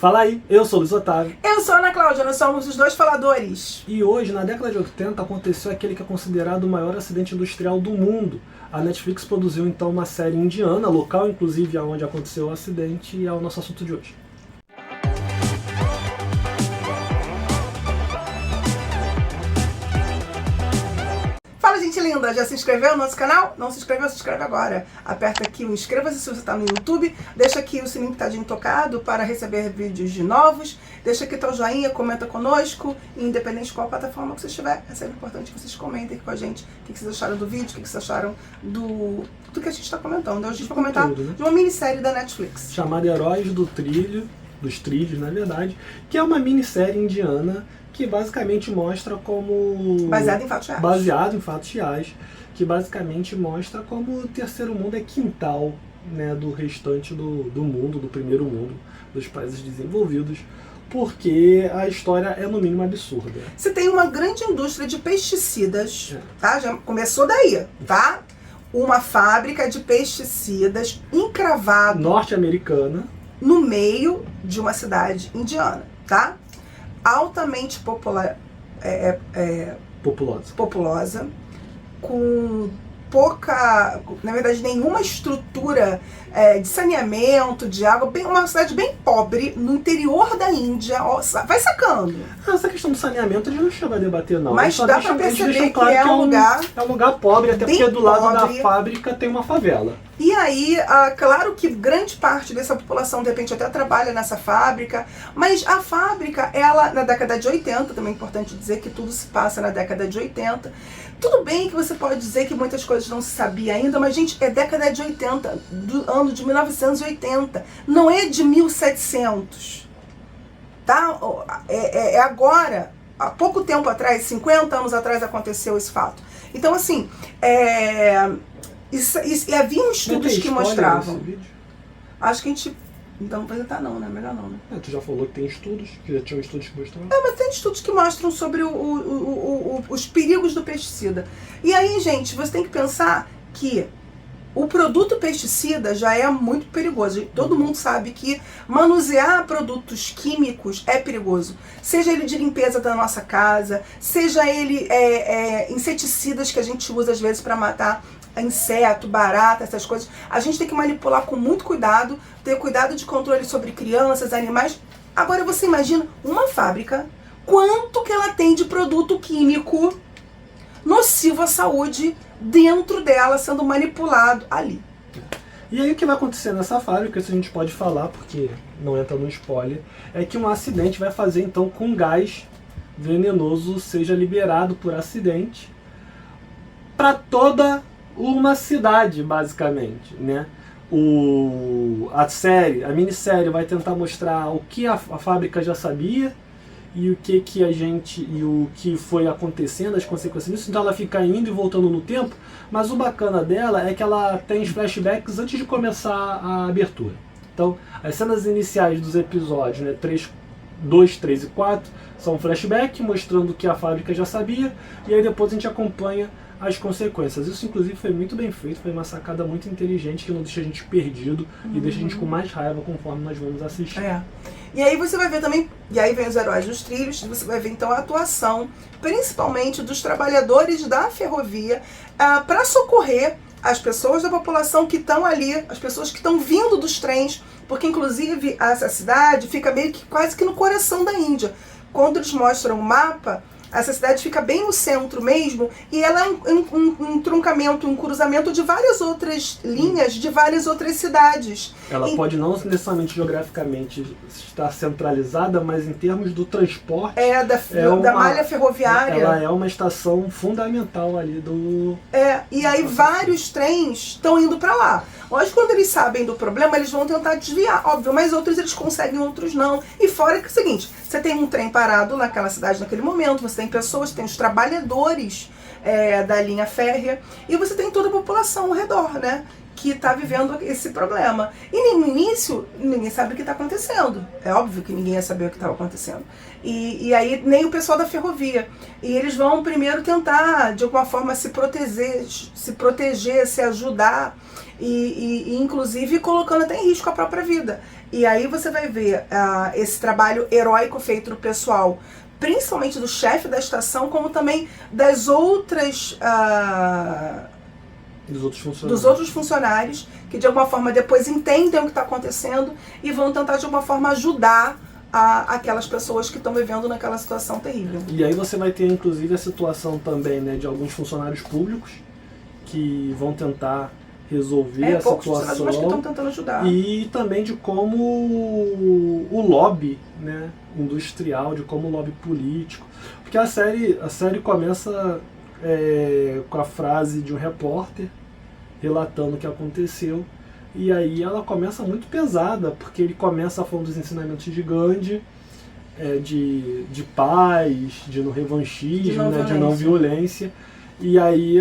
Fala aí, eu sou o Luiz Otávio. Eu sou a Ana Cláudia, nós somos os dois faladores. E hoje, na década de 80, aconteceu aquele que é considerado o maior acidente industrial do mundo. A Netflix produziu então uma série indiana, local inclusive onde aconteceu o acidente, e é o nosso assunto de hoje. Fala, gente linda! Já se inscreveu no nosso canal? Não se inscreveu? Se inscreve agora. Aperta aqui o inscreva-se se você está no YouTube. Deixa aqui o sininho pitadinho tocado para receber vídeos de novos. Deixa aqui teu joinha, comenta conosco. E independente de qual plataforma que você estiver, é sempre importante que vocês comentem aqui com a gente o que vocês acharam do vídeo, o que vocês acharam do que a gente está comentando. Então, a gente vai comentar de uma minissérie da Netflix. Chamada Heróis do Trilho, dos Trilhos, na verdade, que é uma minissérie indiana que basicamente mostra como... Baseado em fatos reais. Baseado em fatos reais, que basicamente mostra como o terceiro mundo é quintal, né, do restante do mundo, do primeiro mundo, dos países desenvolvidos, porque a história é no mínimo absurda. Você tem uma grande indústria de pesticidas, tá? Já começou daí, tá? Uma fábrica de pesticidas encravada norte-americana no meio de uma cidade indiana, tá? Altamente populosa, com pouca, na verdade, nenhuma estrutura de saneamento, de água, uma cidade bem pobre, no interior da Índia. Ó, vai sacando. Essa questão do saneamento a gente não chega a debater, não. Mas dá pra perceber claro que é um lugar pobre, até porque do lado pobre. da fábrica tem uma favela. E aí, claro que grande parte dessa população, de repente, até trabalha nessa fábrica, mas a fábrica, ela, na década de 80, também é importante dizer que tudo se passa na década de 80, tudo bem que você pode dizer que muitas coisas não se sabia ainda, mas, gente, é década de 80, do ano de 1980, não é de 1700, tá? É agora, há pouco tempo atrás, 50 anos atrás aconteceu esse fato. Então, assim, e haviam estudos que mostravam. Acho que a gente não vai apresentar não, né? Melhor não, né? Tu já falou que tem estudos, que já tinham estudos que mostravam. Mas tem estudos que mostram sobre os perigos do pesticida. E aí, gente, você tem que pensar que o produto pesticida já é muito perigoso. Todo mundo sabe que manusear produtos químicos é perigoso. Seja ele de limpeza da nossa casa, seja ele inseticidas que a gente usa às vezes para matar inseto, barata, essas coisas. A gente tem que manipular com muito cuidado, ter cuidado de controle sobre crianças, animais. Agora você imagina uma fábrica, quanto que ela tem de produto químico nocivo à saúde dentro dela, sendo manipulado ali. E aí o que vai acontecer nessa fábrica, isso a gente pode falar, porque não entra no spoiler, é que um acidente vai fazer então com um gás venenoso seja liberado por acidente para toda uma cidade, basicamente, né? A minissérie vai tentar mostrar o que a fábrica já sabia e o que foi acontecendo, as consequências disso. Então ela fica indo e voltando no tempo, mas o bacana dela é que ela tem flashbacks antes de começar a abertura. Então, as cenas iniciais dos episódios, né, 2, 3 e 4, são flashback mostrando o que a fábrica já sabia, e aí depois a gente acompanha as consequências. Isso inclusive foi muito bem feito, foi uma sacada muito inteligente que não deixa a gente perdido e deixa a gente com mais raiva conforme nós vamos assistir. E aí você vai ver também, e aí vem os Heróis dos Trilhos, você vai ver então a atuação, principalmente dos trabalhadores da ferrovia, para socorrer as pessoas da população que estão ali, as pessoas que estão vindo dos trens, porque inclusive essa cidade fica meio que quase que no coração da Índia. Quando eles mostram o mapa, essa cidade fica bem no centro mesmo, e ela é um truncamento, um cruzamento de várias outras linhas, de várias outras cidades. Ela pode não necessariamente geograficamente estar centralizada, mas em termos do transporte... Da malha ferroviária. Ela é uma estação fundamental ali do... E aí vários trens estão indo para lá. Lógico, quando eles sabem do problema, eles vão tentar desviar, óbvio, mas outros eles conseguem, outros não. E fora que é o seguinte, você tem um trem parado naquela cidade naquele momento, você tem pessoas, tem os trabalhadores da linha férrea, e você tem toda a população ao redor, né? que está vivendo esse problema. E no início, ninguém sabe o que está acontecendo. É óbvio que ninguém ia saber o que estava acontecendo. E aí nem o pessoal da ferrovia. E eles vão primeiro tentar, de alguma forma, se proteger, se ajudar, e inclusive colocando até em risco a própria vida. E aí você vai ver esse trabalho heróico feito do pessoal, principalmente do chefe da estação, como também das outras... dos outros funcionários, que de alguma forma depois entendem o que está acontecendo e vão tentar de alguma forma ajudar aquelas pessoas que estão vivendo naquela situação terrível. E aí você vai ter inclusive a situação também, né, de alguns funcionários públicos que vão tentar resolver a situação, mas que estão tentando ajudar. E também de como o lobby, né, industrial, de como o lobby político, porque a série começa com a frase de um repórter relatando o que aconteceu, e aí ela começa muito pesada, porque ele começa falando dos ensinamentos de Gandhi, de paz, de não revanchismo, de não violência, e aí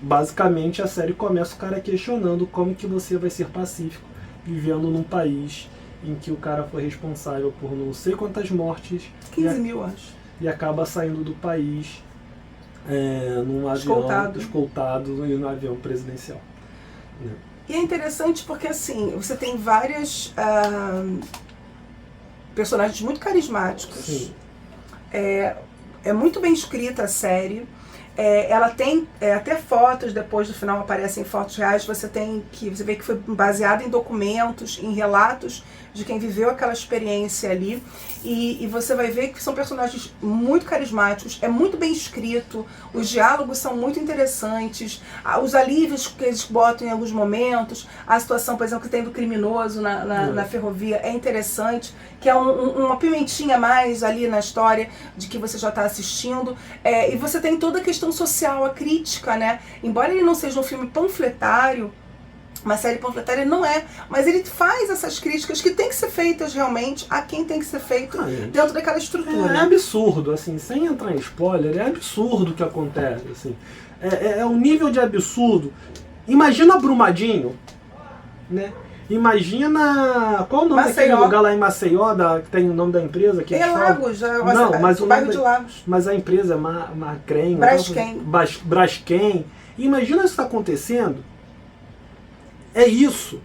basicamente a série começa o cara questionando como que você vai ser pacífico vivendo num país em que o cara foi responsável por não sei quantas mortes, 15 mil, acho, e acaba saindo do país num avião escoltado no avião presidencial. Né? E é interessante porque assim, você tem várias personagens muito carismáticos. Sim. É muito bem escrita a série. Ela tem até fotos, depois do final aparecem fotos reais, você vê que foi baseada em documentos, em relatos de quem viveu aquela experiência ali, e você vai ver que são personagens muito carismáticos, é muito bem escrito, os diálogos são muito interessantes, os alívios que eles botam em alguns momentos, a situação, por exemplo, que tem do criminoso na ferrovia é interessante, que é uma pimentinha a mais ali na história de que você já está assistindo, e você tem toda a questão social, a crítica, né? Embora ele não seja um filme panfletário, uma série panfletária não é, mas ele faz essas críticas que tem que ser feitas realmente a quem tem que ser feito dentro daquela estrutura. É absurdo, assim, sem entrar em spoiler, é absurdo o que acontece, assim. É um nível de absurdo. Imagina Brumadinho, né? Imagina... Qual o nome daquele lugar lá em Maceió, que tem o nome da empresa? Que Lagos, não, mas o bairro de Lagos. Mas a empresa é Macrem. Braskem. Imagina isso está acontecendo. É isso.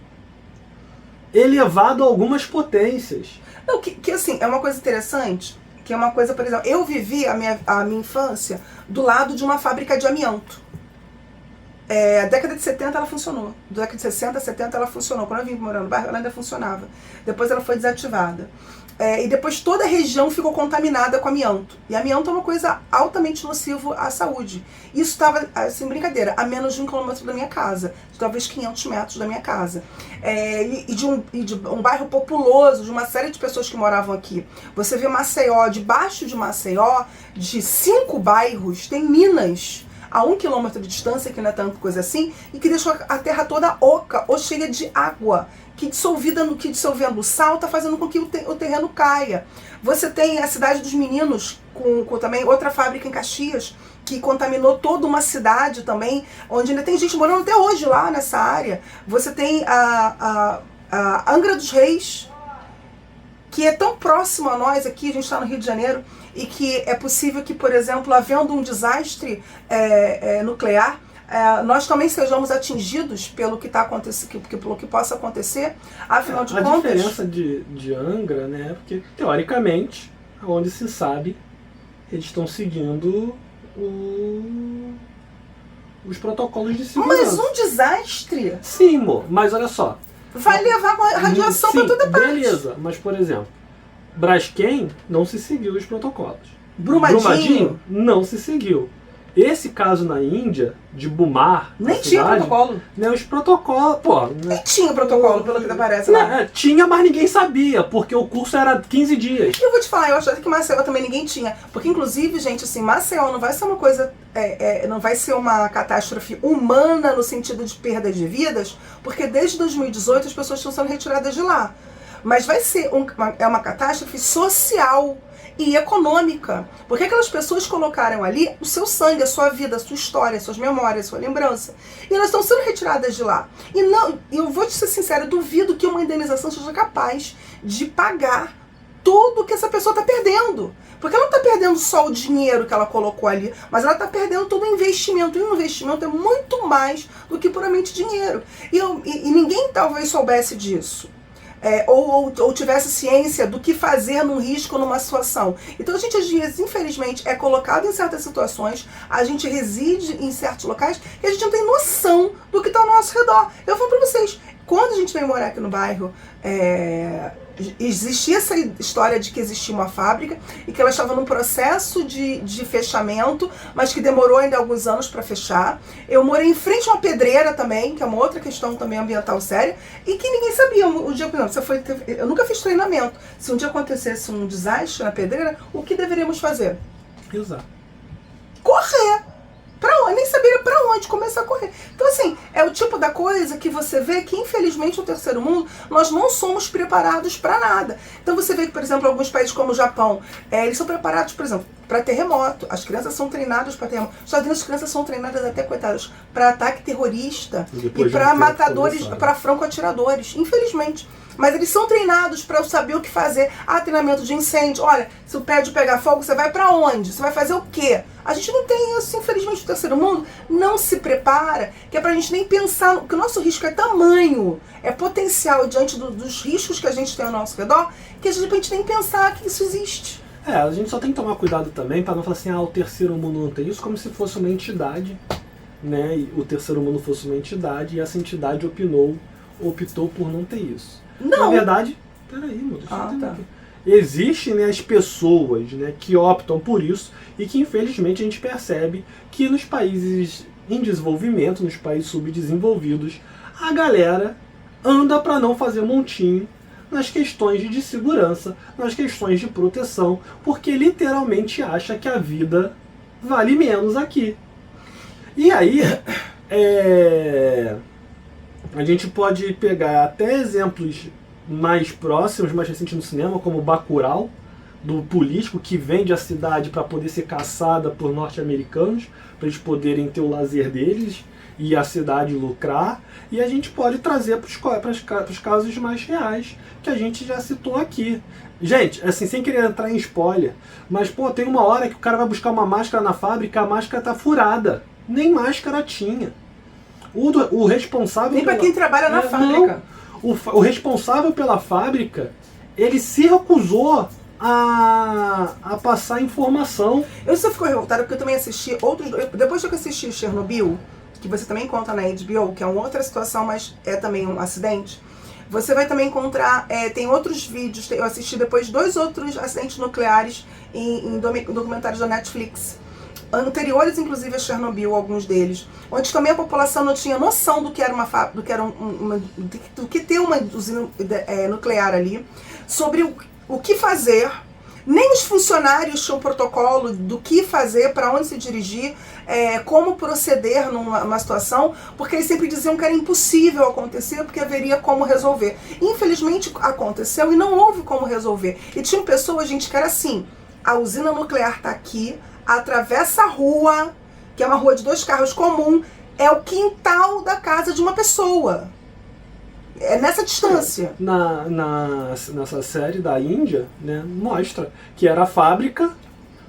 Elevado a algumas potências. Não, que assim, é uma coisa interessante, que é uma coisa, por exemplo, eu vivi a minha infância do lado de uma fábrica de amianto. A década de 70 ela funcionou. Da década de 60, 70 ela funcionou. Quando eu vim morar no bairro, ela ainda funcionava. Depois ela foi desativada. E depois toda a região ficou contaminada com amianto. E amianto é uma coisa altamente nociva à saúde. Isso estava, sem brincadeira, a menos de 1 quilômetro da minha casa. De talvez 500 metros da minha casa. E de um bairro populoso, de uma série de pessoas que moravam aqui. Você vê Maceió, debaixo de Maceió, de 5 bairros, tem Minas, a 1 quilômetro de distância, que não é tanta coisa assim, e que deixou a terra toda oca ou cheia de água, que dissolvendo o sal está fazendo com que o terreno caia. Você tem a Cidade dos Meninos, com também outra fábrica em Caxias, que contaminou toda uma cidade também, onde ainda tem gente morando até hoje lá nessa área. Você tem a Angra dos Reis, que é tão próximo a nós aqui, a gente está no Rio de Janeiro, e que é possível que, por exemplo, havendo um desastre nuclear, nós também sejamos atingidos pelo que está acontecendo, pelo que possa acontecer. Afinal de contas, a diferença de Angra, né, é porque teoricamente, onde se sabe, eles estão seguindo os protocolos de segurança. Mas um desastre? Sim, amor, mas olha só. Vai levar radiação para toda parte. Beleza, mas por exemplo, Braskem não se seguiu os protocolos. Brumadinho não se seguiu. Esse caso na Índia, de Bumar, nem tinha protocolo. Né, os protocolos, pô... Nem tinha protocolo, pelo que parece. Tinha, mas ninguém sabia, porque o curso era 15 dias. E eu vou te falar, eu acho que Maceió também ninguém tinha. Porque, inclusive, gente, assim, Maceió não vai ser uma coisa... não vai ser uma catástrofe humana no sentido de perda de vidas, porque desde 2018 as pessoas estão sendo retiradas de lá. Mas vai ser uma catástrofe social. e econômica. Porque aquelas pessoas colocaram ali o seu sangue, a sua vida, a sua história, as suas memórias, a sua lembrança. E elas estão sendo retiradas de lá. E não, eu vou te ser sincera, duvido que uma indenização seja capaz de pagar tudo que essa pessoa está perdendo. Porque ela não está perdendo só o dinheiro que ela colocou ali, mas ela está perdendo todo o investimento. E o investimento é muito mais do que puramente dinheiro. E ninguém talvez soubesse disso. Ou tivesse ciência do que fazer num risco, numa situação. Então a gente às vezes, infelizmente, é colocado em certas situações, a gente reside em certos locais e a gente não tem noção do que está ao nosso redor. Eu falo para vocês, quando a gente vem morar aqui no bairro, existia essa história de que existia uma fábrica e que ela estava num processo de fechamento, mas que demorou ainda alguns anos para fechar. Eu morei em frente a uma pedreira também, que é uma outra questão também ambiental séria, e que ninguém sabia. O dia, por exemplo, eu nunca fiz treinamento. Se um dia acontecesse um desastre na pedreira, o que deveríamos fazer? Usar. Correr! Pra onde? Nem saberia pra onde começar a correr. Então, assim, é o tipo da coisa que você vê que, infelizmente, no terceiro mundo, nós não somos preparados para nada. Então, você vê que, por exemplo, alguns países como o Japão, eles são preparados, por exemplo, para terremoto. As crianças são treinadas para terremoto. Nos Estados Unidos, as crianças são treinadas até, coitadas, para ataque terrorista e para matadores, para franco-atiradores, infelizmente. Mas eles são treinados para saber o que fazer. Treinamento de incêndio. Olha, se o prédio pegar fogo, você vai para onde? Você vai fazer o quê? A gente não tem isso, infelizmente, o terceiro mundo não se prepara, que é pra gente nem pensar, que o nosso risco é tamanho, é potencial diante dos riscos que a gente tem ao nosso redor, que a gente nem pensar que isso existe. A gente só tem que tomar cuidado também para não falar assim, o terceiro mundo não tem isso, como se fosse uma entidade, né? E o terceiro mundo fosse uma entidade e essa entidade optou por não ter isso. Não. Na verdade, peraí, meu, deixa eu entender tá. aqui. Existem, né, as pessoas, né, que optam por isso e que infelizmente a gente percebe que nos países em desenvolvimento, nos países subdesenvolvidos, a galera anda para não fazer montinho nas questões de segurança, nas questões de proteção, porque literalmente acha que a vida vale menos aqui. E aí, a gente pode pegar até exemplos mais próximos, mais recentes no cinema, como Bacurau, do político que vende a cidade para poder ser caçada por norte-americanos, para eles poderem ter o lazer deles e a cidade lucrar. E a gente pode trazer para os casos mais reais, que a gente já citou aqui. Gente, assim, sem querer entrar em spoiler, mas tem uma hora que o cara vai buscar uma máscara na fábrica, a máscara tá furada. Nem máscara tinha. O responsável... Nem para quem trabalha na fábrica. Não. O responsável pela fábrica, ele se recusou a passar informação. Eu só fico revoltada porque eu também assisti outros... Depois que eu assisti Chernobyl, que você também conta na HBO, que é uma outra situação, mas é também um acidente, você vai também encontrar... tem outros vídeos, eu assisti depois 2 outros acidentes nucleares em documentários da Netflix, anteriores inclusive a Chernobyl, alguns deles, onde também a população não tinha noção do que era do que ter uma usina nuclear ali, sobre o que fazer. Nem os funcionários tinham protocolo do que fazer, para onde se dirigir, como proceder numa situação, porque eles sempre diziam que era impossível acontecer, porque haveria como resolver. Infelizmente aconteceu e não houve como resolver. E tinham pessoas, gente, que era assim: a usina nuclear está aqui, atravessa a rua, que é uma rua de 2 carros comum, é o quintal da casa de uma pessoa. É nessa distância. Nessa série da Índia, né, mostra que era a fábrica,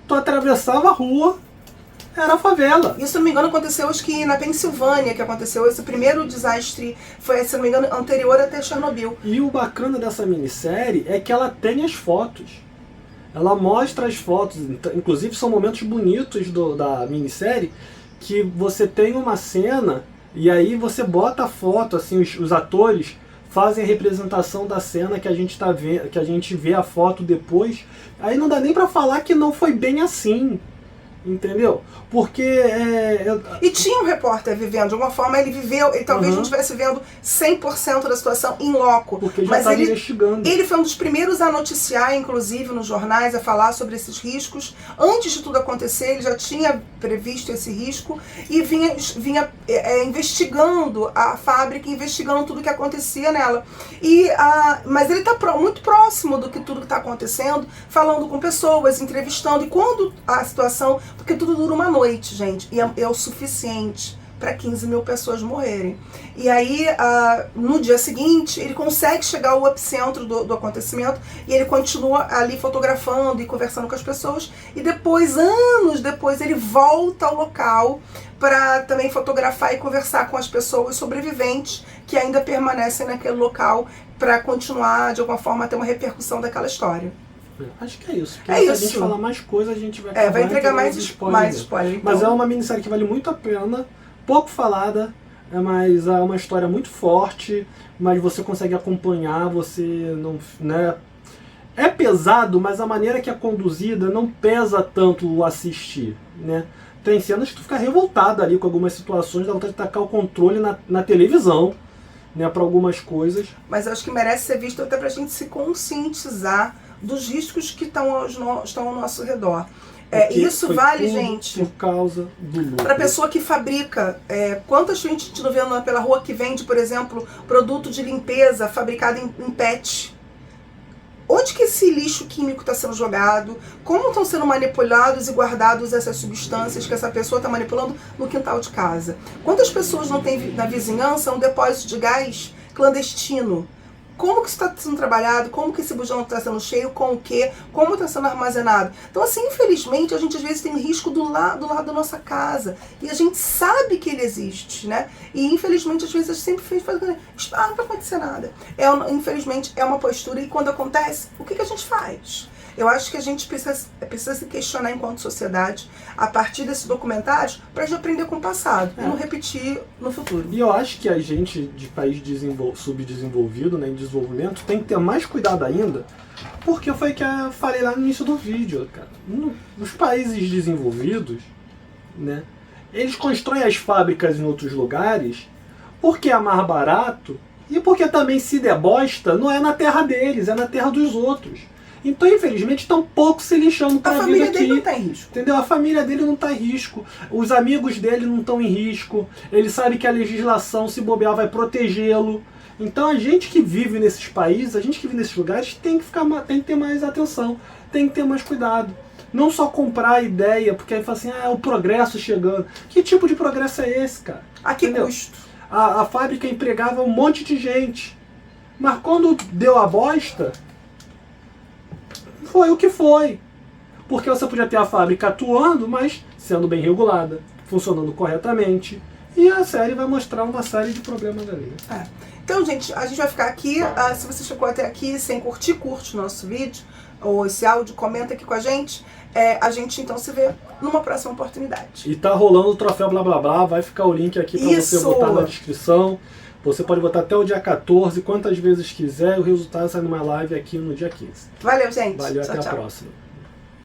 tu atravessava a rua, era a favela. Isso, se não me engano, aconteceu acho que na Pensilvânia, que aconteceu esse primeiro desastre, foi, se não me engano, anterior até Chernobyl. E o bacana dessa minissérie é que ela tem as fotos. Ela mostra as fotos, inclusive são momentos bonitos da minissérie, que você tem uma cena e aí você bota a foto, assim, os atores fazem a representação da cena que a gente tá vendo, que a gente vê a foto depois. Aí não dá nem pra falar que não foi bem assim. Entendeu? Porque E tinha um repórter vivendo, de alguma forma ele viveu, ele talvez não estivesse vendo 100% da situação em loco. Porque já mas estava ele, investigando. ele foi um dos primeiros a noticiar, inclusive nos jornais, a falar sobre esses riscos. Antes de tudo acontecer, ele já tinha previsto esse risco e vinha investigando a fábrica, investigando tudo que acontecia nela. Mas ele está muito próximo do que tudo que está acontecendo, falando com pessoas, entrevistando, e quando a situação... Porque tudo dura uma noite, gente, e é o suficiente para 15 mil pessoas morrerem. E aí, no dia seguinte, ele consegue chegar ao epicentro do acontecimento e ele continua ali fotografando e conversando com as pessoas. E depois, anos depois, ele volta ao local para também fotografar e conversar com as pessoas sobreviventes que ainda permanecem naquele local para continuar, de alguma forma, a ter uma repercussão daquela história. Acho que é isso. Porque se a gente falar mais coisa, a gente vai vai entregar mais spoiler. Então. Mas é uma minissérie que vale muito a pena, pouco falada, mas é uma história muito forte, mas você consegue acompanhar, você não... né? É pesado, mas a maneira que é conduzida não pesa tanto o assistir, né? Tem cenas que tu fica revoltado ali com algumas situações, dá vontade de tacar o controle na televisão, né, para algumas coisas. Mas eu acho que merece ser visto até pra gente se conscientizar dos riscos que estão ao nosso redor. Isso vale, gente, por causa do lucro. Para a pessoa que fabrica. Quantas gente não vê pela rua que vende, por exemplo, produto de limpeza fabricado em PET? Onde que esse lixo químico está sendo jogado? Como estão sendo manipulados e guardados essas substâncias que essa pessoa está manipulando no quintal de casa? Quantas pessoas não tem na vizinhança um depósito de gás clandestino? Como que isso está sendo trabalhado, como que esse bujão está sendo cheio, com o quê, como está sendo armazenado. Então, assim, infelizmente, a gente às vezes tem risco do lado da nossa casa. E a gente sabe que ele existe, né? E, infelizmente, às vezes a gente sempre faz não vai acontecer nada. Infelizmente, é uma postura e quando acontece, o que a gente faz? Eu acho que a gente precisa se questionar enquanto sociedade a partir desses documentários para a gente aprender com o passado e não repetir no futuro. E eu acho que a gente de país subdesenvolvido, né, em desenvolvimento, tem que ter mais cuidado ainda, porque foi o que eu falei lá no início do vídeo, cara. Nos países desenvolvidos, né, eles constroem as fábricas em outros lugares porque é mais barato e porque também se der bosta, não é na terra deles, é na terra dos outros. Então, infelizmente, estão pouco se lixando para a vida aqui. A família dele não está em risco. Entendeu? A família dele não está em risco. Os amigos dele não estão em risco. Ele sabe que a legislação, se bobear, vai protegê-lo. Então, a gente que vive nesses países, a gente que vive nesses lugares, tem que ter mais atenção, tem que ter mais cuidado. Não só comprar a ideia, porque aí fala assim, o progresso chegando. Que tipo de progresso é esse, cara? A que custo? A fábrica empregava um monte de gente. Mas quando deu a bosta... foi o que foi. Porque você podia ter a fábrica atuando, mas sendo bem regulada, funcionando corretamente. E a série vai mostrar uma série de problemas ali. Então, gente, a gente vai ficar aqui. Se você chegou até aqui sem curtir, curte o nosso vídeo, ou esse áudio, comenta aqui com a gente. A gente então se vê numa próxima oportunidade. E tá rolando o troféu blá blá blá, vai ficar o link aqui para você botar na descrição. Você pode botar até o dia 14, quantas vezes quiser, e o resultado sai numa live aqui no dia 15. Valeu, gente. Valeu, tchau, até tchau. a próxima.